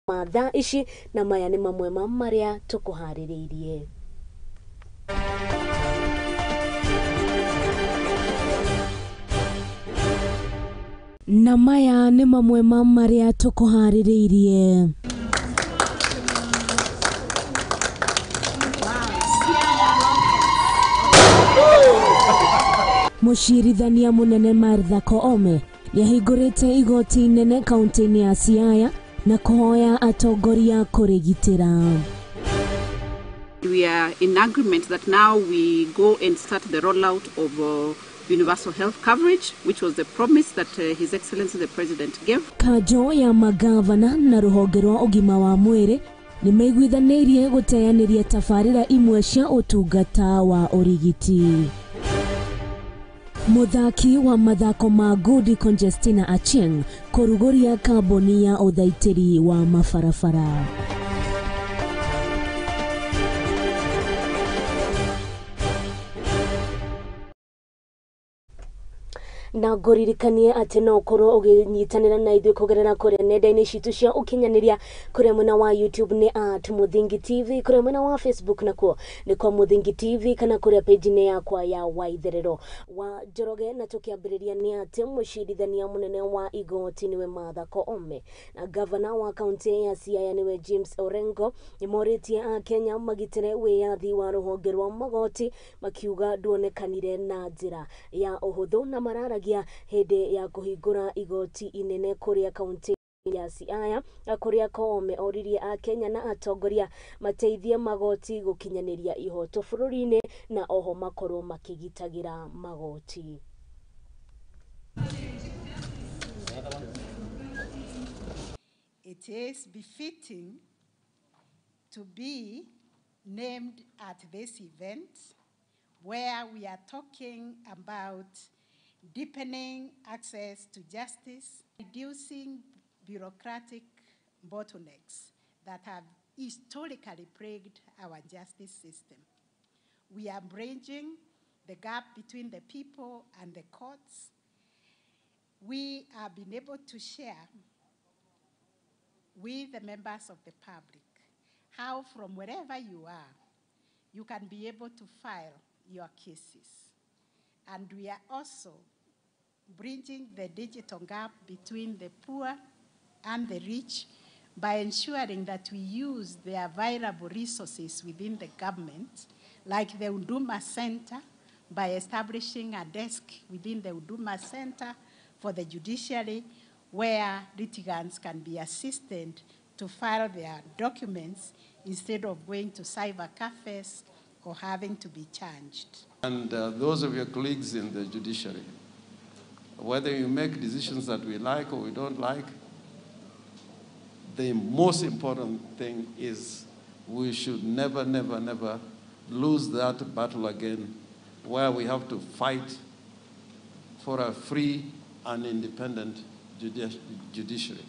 mathaa ici na maya nĩ mamwe ma marĩa tũkũharĩrĩirie. Na maya nĩ mamwe ma marĩa tũkũharĩrĩirie. Mũcirithania mũnene Martha Koome yahingũrĩte igoti inene kaunti-inĩ ya Siaya na kuhoya atongoria kũrigitĩra. We are in agreement that now we go and start the rollout of universal health coverage, which was the promise that His Excellency the President gave. Kanjo ya magavana na rũhonge rwa ũgima wa mwĩrĩ nĩ maiguithanĩirie gũteanĩria tabarĩra imwe cia ũtungata wa ũrigiti. Muthaki wa mathako ma Gudi Conjestina Achieng kũrugũria kamboni ya ũthaitĩri wa mabarabara. Na ngũririkanie atĩ no ũkorwo ũgĩnyitanĩra na ithuĩ kũgerera kũrĩa nenda-inĩ citũ cia ũkinyanĩria, kũrĩa mwena wa YouTube nĩ @Muthingi TV, kũrĩa mwena wa Facebook nakuo nĩ kwa Muthingi TV, kana kũrĩa page-inĩ yakwa ya Waitherero wa Njoroge. Na tũkĩambĩrĩria nĩ atĩ mũcirithania mũnene wa igoti nĩwe Martha Koome na gavana wa kaunti ya Siaya nĩwe James Orengo nĩmorĩtie Akenya magitĩre wĩyathi wa rũhonge rwa magoti, makiuga nduonekanire na njĩra ya ũhũthũ na mararagia hĩndĩ ya kũhingũra igoti inene kũrĩa kaunti ya Siaya, kũrĩa Koome oririe Akenya na atongoria mateithie magoti gũkinyanĩria ihoto bũrũri-inĩ na oho makorwo makĩgitagĩra magoti. It is befitting to be named at this event where we are talking about deepening access to justice, reducing bureaucratic bottlenecks that have historically plagued our justice system. We are bridging the gap between the people and the courts. We have been able to share with the members of the public how from wherever you are, you can be able to file your cases. And we are also bridging the digital gap between the poor and the rich by ensuring that we use the available resources within the government, like the Huduma Center, by establishing a desk within the Huduma Center for the judiciary, where litigants can be assisted to file their documents instead of going to cyber cafes or having to be charged. And those of your colleagues in the judiciary, whether you make decisions that we like or we don't like, the most important thing is we should never, never, never lose that battle again, where we have to fight for a free and independent judiciary,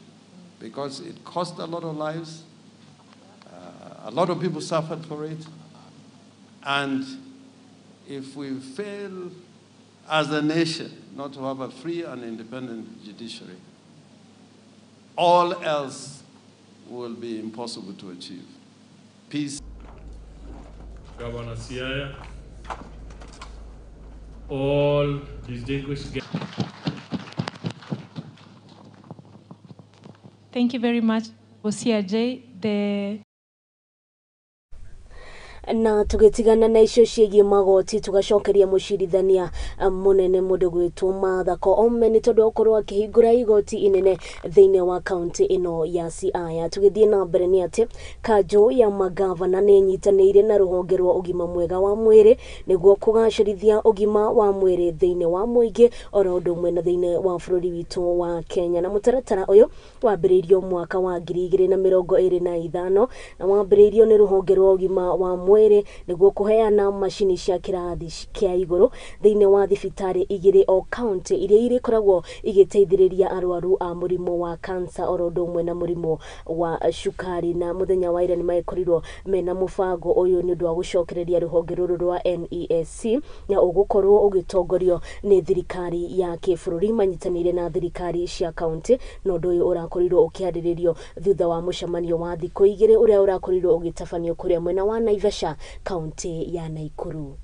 because it cost a lot of lives, a lot of people suffered for it, and if we fail as a nation not to have a free and independent judiciary, all else will be impossible to achieve. Peace. Governor Siaya, all distinguished guests. Thank you very much, J. Na tũgĩtigana na icio ciĩgiĩ magoti, tugacokeria mũcirithania mũnene mũndũ gwĩtwo Martha Koome nĩ tondũ okorwo akĩhingũra igoti inene thĩinĩ wa kaunti ĩno ya Siaya. Tũgĩthiĩ na mbere nĩ atĩ kanjũ ya magavana nĩ nyitanĩire na rũhonge rwa ũgima mwega wa mwĩrĩ nĩguo kũgacĩrithia ũgima wa mwĩrĩ thĩinĩ wa mũingĩ oro ũndũ ũmwe na thĩinĩ wa bũrũri witũ wa Kenya. Na mũtaratara ũyũ wambĩrĩirio mwaka wa 2025 na wambĩrĩirio nĩ rũhonge rwa ũgima wa mwĩrĩ 2 niguo kuheana macini cia kirathi kia iguru thiine wa thibitari igiri o county iria iri koragwo igiteithiriria arwaru a murimo wa cancer orodo mwe na murimo wa shukari. Na muthenya wa ira ni maikorirwo mena mubango uyu ni undu wa gucokereria ruhonge ruru rwa NESC na ugukorwo ugitongorio ni thirikari ya kibũrũri manyitanire na thirikari cia county. No ndu uyu urakorirwo ukiariririo thutha wa mucemanio wa thikũ 2 uria urakorirwo ugitafanio kuria mwena wa Naivasha county ya Naikuru.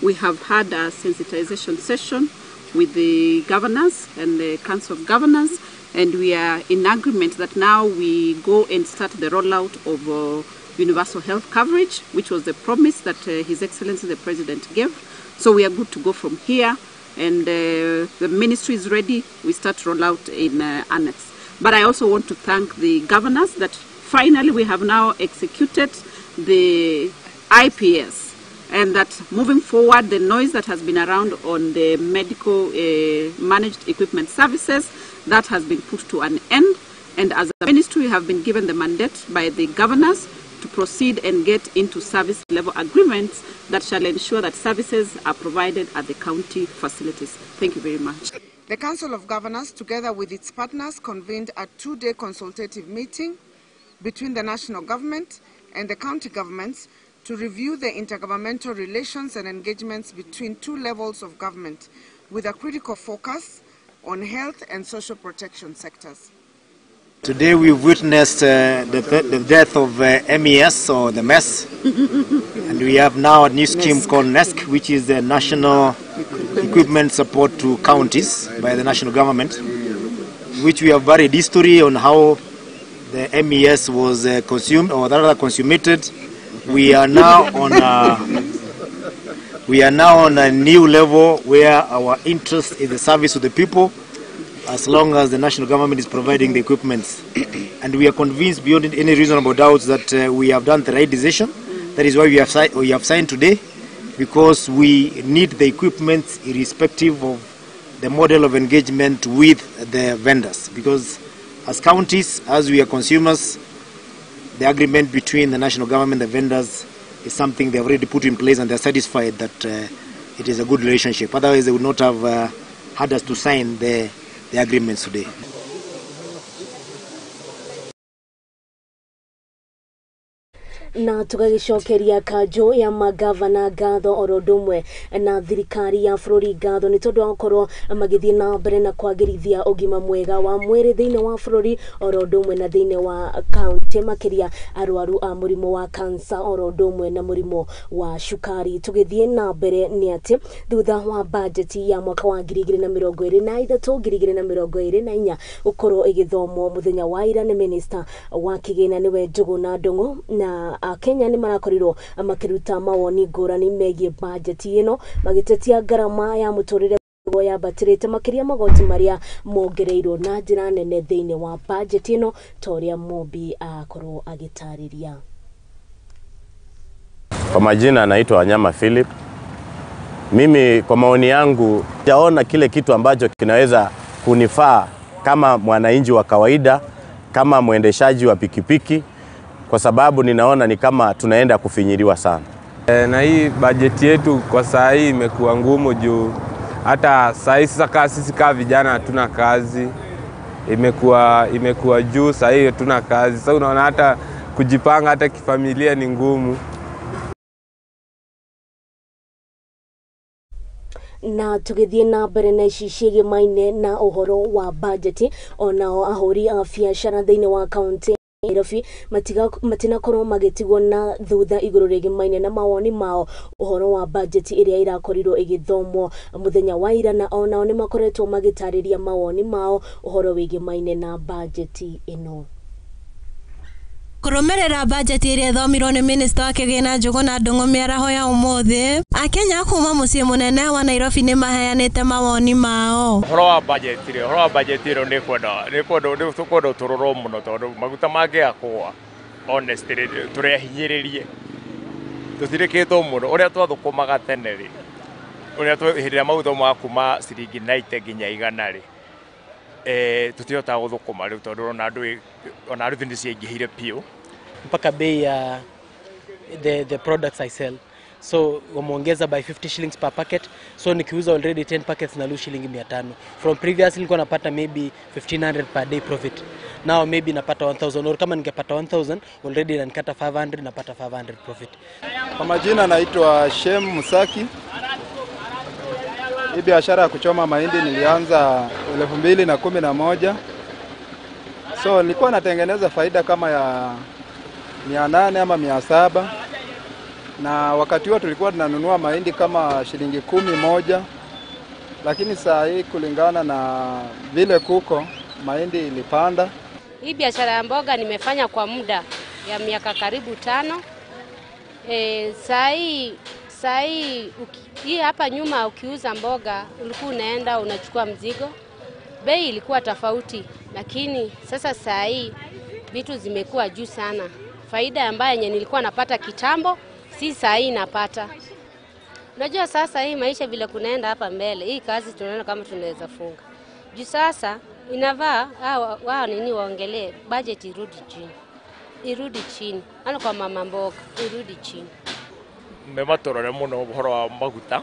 We have had a sensitization session with the governors and the Council of Governors, and we are in agreement that now we go and start the rollout of universal health coverage, which was the promise that His Excellency the President gave. So we are good to go from here, and the ministry is ready. We start rollout in annex. But I also want to thank the governors that finally we have now executed the IPS, and that moving forward, the noise that has been around on the medical managed equipment services, that has been put to an end. And as a ministry, we have been given the mandate by the governors to proceed and get into service level agreements that shall ensure that services are provided at the county facilities. Thank you very much. The Council of Governors, together with its partners, convened a 2-day consultative meeting between the national government and the county governments to review the intergovernmental relations and engagements between 2 levels of government, with a critical focus on health and social protection sectors. Today we've witnessed the death of MES, or the MES, and we have now a new scheme called NESC, which is the National Equipment Support to Counties by the national government, which we have varied history on how the MES was consumed, or rather consummated. We are now on a new level where our interest is the service to the people, as long as the national government is providing the equipment. And we are convinced beyond any reasonable doubts that we have done the right decision. That is why we have signed today, because we need the equipment irrespective of the model of engagement with the vendors. Because as counties, as we are consumers, the agreement between the national government and the vendors is something they have already put in place, and they are satisfied that it is a good relationship. Otherwise, they would not have had us to sign the agreements today. Na tugagicokeria kanjo ya magavana ngatho orodumwe na thirikari ya bũrũri ngatho ni tondu wa gukorwo magithie na mbere na kwagirithia ugima mwega wa mwiri thiine wa bũrũri orodumwe na thiine wa county makiria arwaru a murimo wa cancer orodumwe na murimo wa shukari. Tugithie na mbere ni ati thutha wa budget ya mwaka wa 2023 2024 ukorwo igithomwo muthenya wa ira ni minister wa kigina niwe Njuguna Ndung'u, na Kenya ni marakorirwo makiruta mawoni ngurani megie budget ino magitetia garama ya muturire ya batirite makiria magoti maria mongereirwo na njira nene thiine wa budget ino toria Mobi akorwo agitariria. Kwa majina anaitwa Wanyama Philip. Mimi kwa maoni yangu sijaona kile kitu ambacho kinaweza kunifaa kama mwananchi wa kawaida, kama mwendeshaji wa pikipiki, kwa sababu ninaona ni kama tunaenda kufinyiriwa sana. Na hii bajeti yetu kwa saa hii imekuwa ngumu juu hata saa hii sisi kama vijana hatuna kazi. Imekuwa juu saa hii hatuna kazi. Sasa unaona hata kujipanga hata kifamilia ni ngumu. Na tugithie na mbere na icicigie maine na uhoro wa budget onao ahuri a biacara thiine wa county Nairobi matinakorwo magitigwo na thutha iguru rigi maine na mawoni mao uhoro wa budget iria irakorirwo igithomwo muthenya wa ira, na onao ni makoretwo magitariria mawoni mao uhoro wigi maine na budget ino. Kurumerera budget iria thomirwo ni minister wa kigina Njuguna Ndung'u Miaraho ya umuthi, Akenya kuma mucii munene wa Nairobi ni maheanite mawoni mao. Horo wa budget iro ni kwenda turoro muno tondu maguta mangiakwa honestly turehinyiririe tutirikitwo muno uria twathukumaga tene ri uria twihirira maguta ma kuma ciringi 90 nginya 100 ri tutihota guthukuma riu tondu ona andu ni ciingihire piu mpaka bei ya the products I sell. So wameongeza by 50 shillings per packet. So nikiuza already 10 packets na lose shilingi 500. From previously nilikuwa napata maybe 1500 per day profit. Now maybe napata 1000, or kama ningepata 1000 already nanikata 500, napata 500 profit. Kwa majina naitwa Shem Musaki. Hii biashara ya kuchoma mahindi nilianza 2011. So nilikuwa natengeneza faida kama ya 800 ama 700. Na wakati huo tulikuwa tunanunua mahindi kama shilingi 10 moja. Lakini saa hii kulingana na vile kuko mahindi ilipanda. Hii biashara ya mboga nimefanya kwa muda ya miaka karibu 5. Saa hii hapa nyuma ukiuza mboga ulikuwa unaenda unachukua mzigo. Bei ilikuwa tofauti, lakini sasa saa hii vitu zimekuwa juu sana. Faida ambayo nilikuwa napata kitambo si saa hii napata. Unajua sasa hii maisha vile kunaenda hapa mbele, hii kazi tunaona kama tunaweza funga. Juu sasa inavaa wao nini waongelee budget irudi chini. Ana kwa mama mboga irudi chini. Mematorore muno uhoro wa maguta.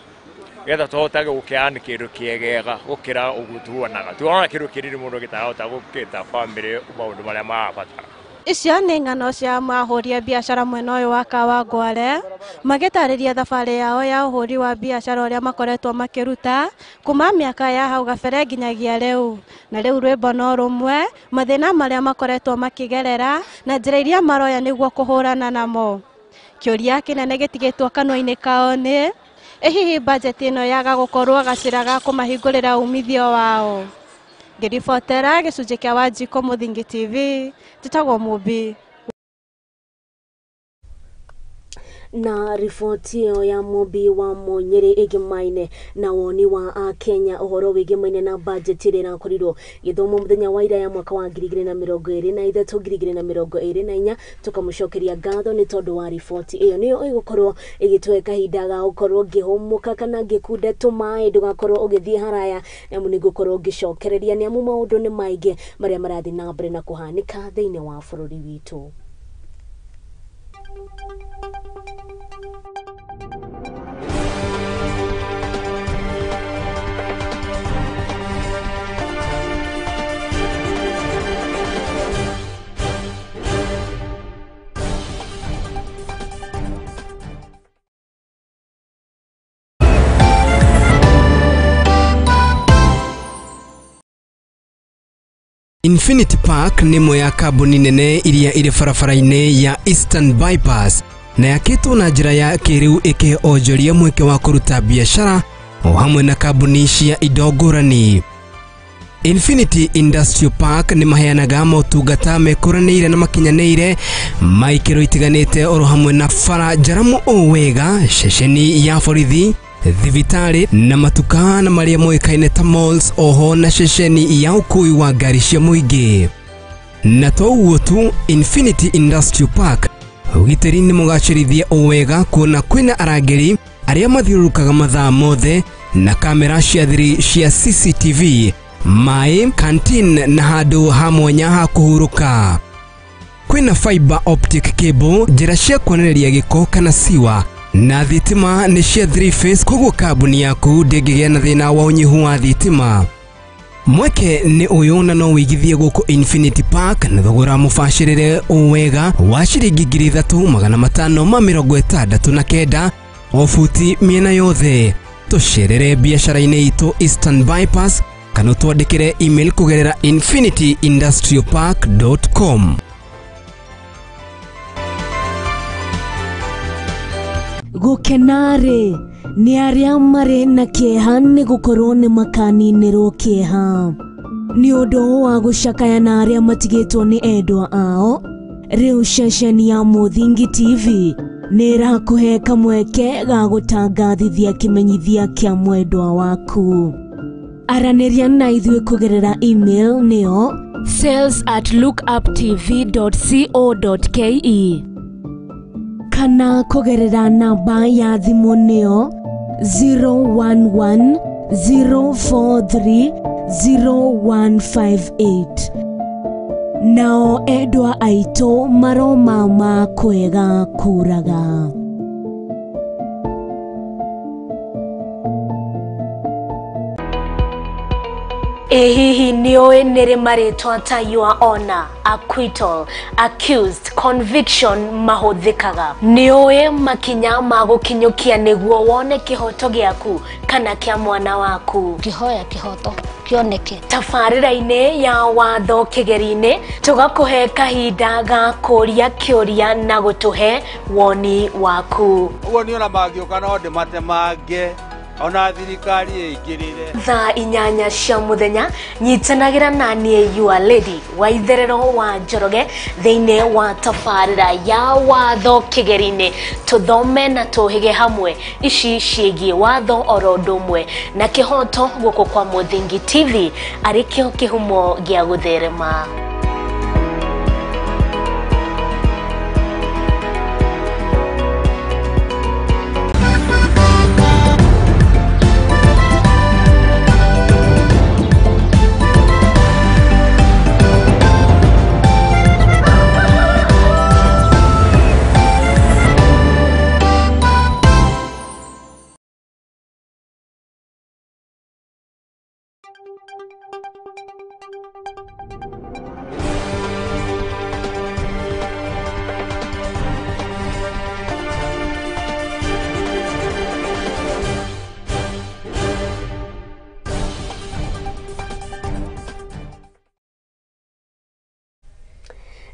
Getha tuhotage gukiana kindu kiegega gukira ugutuonaga. Tuona kindu kiriri muno gitahota gukita family maundu maria marabatara. Icio nĩ ng'ano cia mahũria biashara mwena ũyũ wa Kawangware magĩtarĩria thabarĩ yao ya ũhũri wa biashara ũrĩa makoretwo makĩruta kuma mĩaka ya hau gabere nginyagia rĩu. Na rĩu rwĩmbo no rũmwe mathĩna marĩa makoretwo makĩgerera na njĩra iria maroya nĩguo kũhũrana namo. Kĩũria kĩnene gĩtigĩtwo kanua-inĩ kao nĩ hihi budget ĩno yaga gũkorwo gacĩra ga kũmahingũrĩra umithio wao. Ngĩribotera gĩcunjĩ kĩa Wanjikũ Mũthingi TV, njĩtagwo Mũmbi. Na riboti ĩyo ya Mũmbi wa Mũnyĩrĩ ĩgĩmaine na woni wa Kenya ũhoro wĩgĩmaine na budget ĩrĩa ĩrakorirwo gĩthomo mũthenya wa ira ya mwaka wa 2023 2024 tukamũcokeria ngatho nĩ tondũ wa riboti ĩyo nĩyo ĩgũkorwo ĩgĩtũhe kahinda ga gũkorwo ngĩhũmũka kana ngĩkunda tũmaĩ ndũgakorwo ũgĩthiĩ haraya nĩamu nĩngũkorwo ngĩcokereria nĩamu maũndũ nĩ maingĩ marĩa marathiĩ na mbere na kũhanĩka thĩinĩ wa bũrũri witũ. Infinity Park nĩ ĩmwe ya kambuni nene iria irĩ barabara-inĩ ya Eastern Bypass na yakĩtwo na njĩra ya kĩrĩu ĩkĩonjoria mweke wa kũruta biashara o hamwe na kambuni cia indo ngũrani. Infinity Industrial Park nĩ maheanaga motungata mekũranĩire na makinyanĩire ma ikĩro itiganĩte oro hamwe na bara njaramu o wega, ceceni ya borithi, thibitarĩ na matuka na marĩa moĩkaine ta malls, oho na ceceni ya ũkui wa ngari cia mũingĩ. Na to ũguo tu, Infinity Industrial Park ũgitĩri nĩ mũgacĩrithie o wega kuona kwĩna arangĩri arĩa mathiũrũrũkaga mathaa mothe na kamera cia thiri cia CCTV, maĩ, canteen na handũ ha mwanya ha kũhurũka. Kwĩna fiber optic cable, njĩra cia kuonereria gĩko kana siwa, na thitima nĩ cia 3 phase, koguo kambuni yaku ndĩngĩgĩa na thĩna wa ũnyihu wa thitima. Mweke nĩ ũyũ na no wĩigithie gũkũ Infinity Park na thogora mũbacĩrĩre o wega wa ciringi 3,569 o futi mĩena yothe. Tũcerere biacara-inĩ itũ Eastern Bypass kana twandĩkĩre email kũgerera infinityindustrialpark.com. Gũkenarĩ nĩ arĩa marĩ na kĩeha nĩ gũkorwo nĩ makaninĩrwo kĩeha nĩ ũndũ wa gũcakaya na arĩa matigĩtwo nĩ endwa ao. Rĩu ceceni ya Mũthingi TV nĩ ĩrakũhe kamweke ga gũtangathithia kĩmenyithia kĩa mwendwa waku. Aranĩria na ithuĩ kũgerera email nĩyo sales@lookuptv.co.ke kana kũgerera namba ya thimũ nĩyo 011 043 0158. nao endwa aito maroma ma kwega kuraga. Ehihi nioe nere maritwa ta your honor, acquittal, accused, conviction mahuthikaga. Nioe makinya magukinyukia niguo wone kihoto giaku kana kia mwana waku. Kihoya kihoto kioneke. Tabarĩra-inĩ ya watho kĩgeri-inĩ tugakuhe kahinda ga kũria kĩũria na gũtuhe woni waku. Uguo ni ona mangĩũka no ndĩmatemange ona thirikari ĩingĩrĩre. Thaa 8 cia mũthenya nyitanagira na niĩ your lady Waitherero wa Njoroge thĩinĩ wa tabarĩra ya watho kĩgeri-inĩ, tuthome na tuhige hamwe ici ciĩgiĩ watho oro ũndũ ũmwe na kĩhoto gũkũ kwa Mũthingi TV arĩkĩo kĩhumo gĩa gũtherema.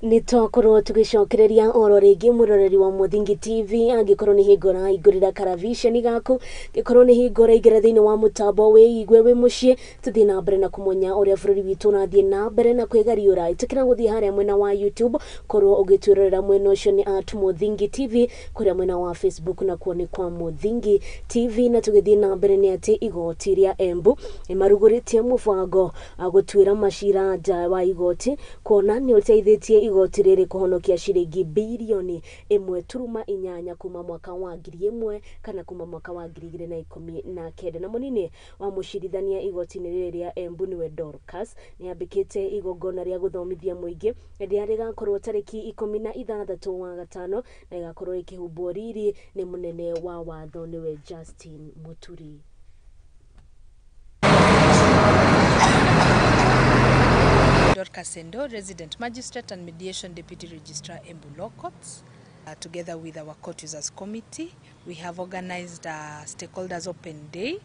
Nitwakorwo tugicokereria oro ringi muroreri wa Mũthingi TV angikorwo ni hingora igurira karavisheni gaku gikorwo ni hingora igira thiini wa mutambo we igwe we mucie tuthie na mbere na kumunya uria bururi witu nathie na mbere na kwigariura itikira guthie haria mwena wa YouTube korwo ugitwirorera mwena ucio ni @Mũthingi TV kuria mwena wa Facebook na kuone kwa Mũthingi TV na tugithie na mbere ni ati igoti ria Embu imaruguritie mubango agutwira mashira nja wa igoti kuona ni uteithitie igoti riri kuhonokia ciringi bilioni 1.8 kuma mwaka wa 1000 kana kuma mwaka wa 2019 na munini wa mucirithania igoti-inĩ rĩrĩ rĩa Embu niwe Dorcas ni ambikite igongona ria guthomithia muingi rĩrĩa rĩgakorwo tariki 16 wa gatano na igakorwo ikihumbwo riri ni munene wa watho niwe Justin Muturi. Dorcas Endo, Resident Magistrate and Mediation Deputy Registrar Embu Law Courts. Together with our Court Users Committee, we have organized a Stakeholders Open Day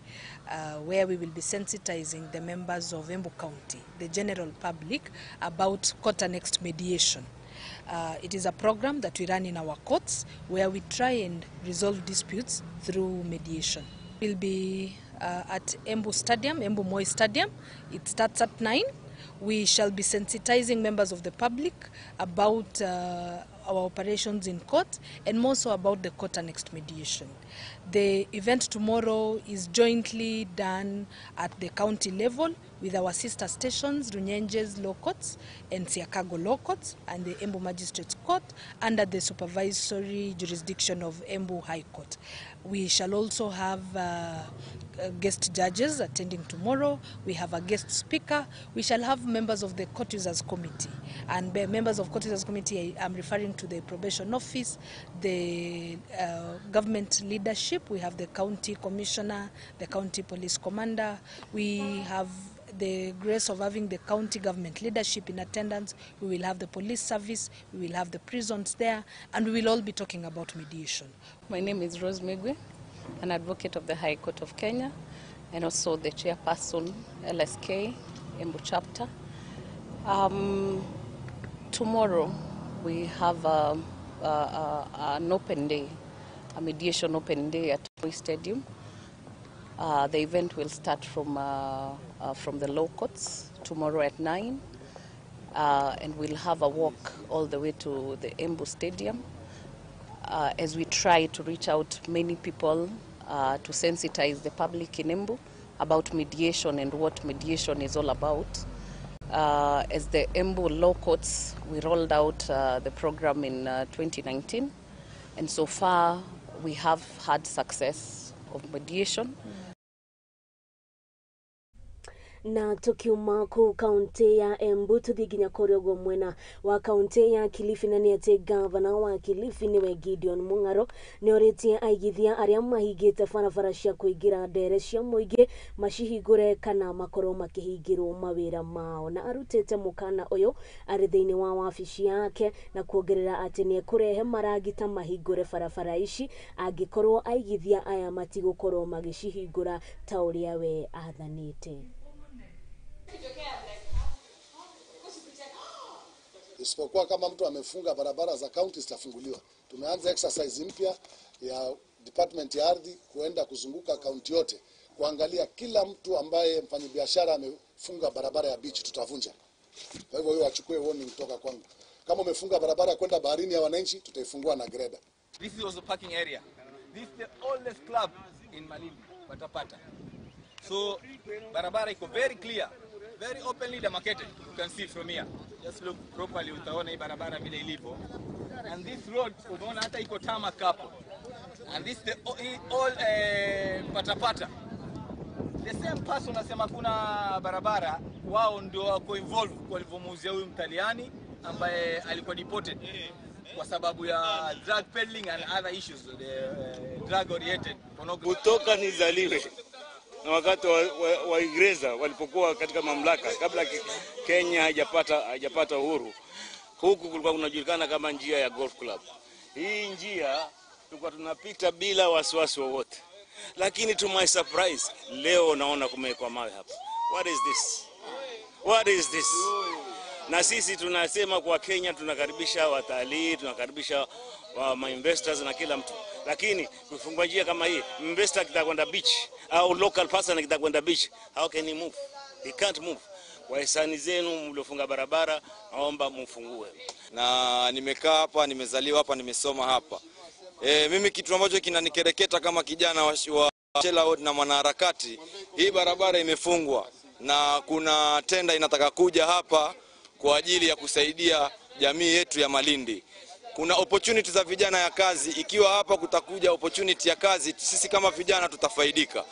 where we will be sensitizing the members of Embu County, the general public, about court-annexed mediation. It is a program that we run in our courts where we try and resolve disputes through mediation. We'll be at Embu Stadium, Embu Moi Stadium. It starts at 9. We shall be sensitizing members of the public about our operations in court and more so about the court-annexed mediation. The event tomorrow is jointly done at the county level with our sister stations, Runyenje's Law Courts and Siakago Law Courts and the Embu Magistrates Court under the supervisory jurisdiction of Embu High Court. We shall also have guest judges attending tomorrow. We have a guest speaker. We shall have members of the Court Users Committee. And by members of Court Users Committee, I'm referring to the probation office, the government leadership. We have the county commissioner, the county police commander. We have the grace of having the county government leadership in attendance. We will have the police service, we will have the prisons there, and we will all be talking about mediation. My name is Rose Megwe, an advocate of the High Court of Kenya, and also the chairperson, LSK, Embu chapter. Tomorrow we have an open day, a mediation open day at Moi Stadium. The event will start from the law courts tomorrow at 9, and we'll have a walk all the way to the Embu Stadium as we try to reach out many people to sensitize the public in Embu about mediation and what mediation is all about. As the Embu Law Courts, we rolled out the program in 2019, and so far we have had success of mediation. Na tukiuma ku kaunti ya Embu tuthiginya kuriogo mwena wa kaunti ya Kilifi na niete gavana wa Kilifi niwe Gideon Mung'aro ni oritie aigithia aria mahingite barabara cia kuingira ndere cia muingi macihingure kana makoro makihingirwo mawira mao, na arutete mukana uyu ari thiini wa wabici yake na kuongerera ati ni kurehe maragita mahingure barabara ici angikorwo aigithia aya matigukorwo magicihingura ta uria we athanite. Isipokuwa kama mtu amefunga barabara za county zitafunguliwa. Tumeanza exercise mpya ya department ya ardhi kuenda kuzunguka county yote kuangalia kila mtu ambaye mfanyabiashara amefunga barabara ya beach tutavunja. Kwa hivyo achukue warning kutoka kwangu. Kama umefunga barabara kwenda baharini ya wananchi tutaifungua na grader. This is also parking area. This is the oldest club in Malindi, Patapata. So barabara iko very clear, very openly demarcated. You can see from here. Just look properly, utaona hii barabara vile ilivyo. And this road unaona hata iko tarmac hapo. And this the all Patapata. The same person anasema kuna barabara, wao ndio wako involved walivyomuuzia huyu Mtaliani ambaye alikuwa deported kwa sababu ya drug peddling and other issues, drug oriented. Kutoka nizaliwe na wakati wa Ingereza walipokuwa katika mamlaka kabla Kenya haijapata uhuru, huku kulikuwa kunajulikana kama njia ya golf club. Hii njia tulikuwa tunapita bila wasiwasi wowote, lakini to my surprise leo naona kumewekwa mawe hapa. What is this? What is this? Na sisi tunasema kwa Kenya tunakaribisha watalii, tunakaribisha investors na kila mtu. Lakini kufungua njia kama hii, investor kitakwenda beach au local person kitakwenda beach, how can he move? He can't move. Kwa hisani zenu mliofunga barabara, naomba mfungue. Na nimekaa hapa, nimezaliwa hapa, nimesoma hapa. Mimi kitu ambacho kinanikereketa kama kijana wa Chela na mwanaharakati, hii barabara imefungwa na kuna tenda inataka kuja hapa kwa ajili ya kusaidia jamii yetu ya Malindi. Kuna opportunity za vijana ya kazi, ikiwa hapa kutakuja opportunity ya kazi, sisi kama vijana tutafaidika.